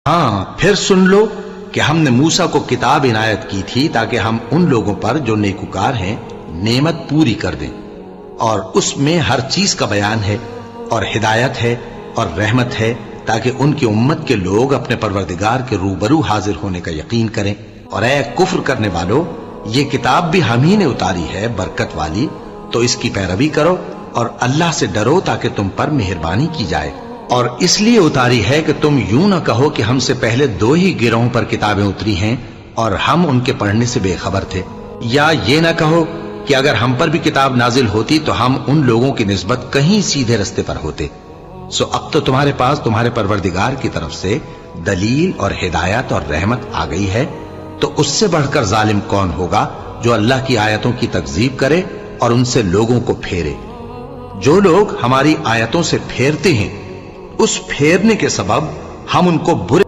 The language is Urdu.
ہاں پھر سن لو کہ ہم نے موسیٰ کو کتاب عنایت کی تھی تاکہ ہم ان لوگوں پر جو نیکوکار ہیں نعمت پوری کر دیں، اور اس میں ہر چیز کا بیان ہے اور ہدایت ہے اور رحمت ہے، تاکہ ان کی امت کے لوگ اپنے پروردگار کے روبرو حاضر ہونے کا یقین کریں۔ اور اے کفر کرنے والو، یہ کتاب بھی ہم ہی نے اتاری ہے برکت والی، تو اس کی پیروی کرو اور اللہ سے ڈرو تاکہ تم پر مہربانی کی جائے۔ اور اس لیے اتاری ہے کہ تم یوں نہ کہو کہ ہم سے پہلے 2 ہی گروہوں پر کتابیں اتری ہیں اور ہم ان کے پڑھنے سے بے خبر تھے، یا یہ نہ کہو کہ اگر ہم پر بھی کتاب نازل ہوتی تو ہم ان لوگوں کی نسبت کہیں سیدھے رستے پر ہوتے۔ سو اب تو تمہارے پاس تمہارے پروردگار کی طرف سے دلیل اور ہدایت اور رحمت آ گئی ہے، تو اس سے بڑھ کر ظالم کون ہوگا جو اللہ کی آیتوں کی تکذیب کرے اور ان سے لوگوں کو پھیرے۔ جو لوگ ہماری آیتوں سے پھیرتے ہیں، اس پھیرنے کے سبب ہم ان کو برے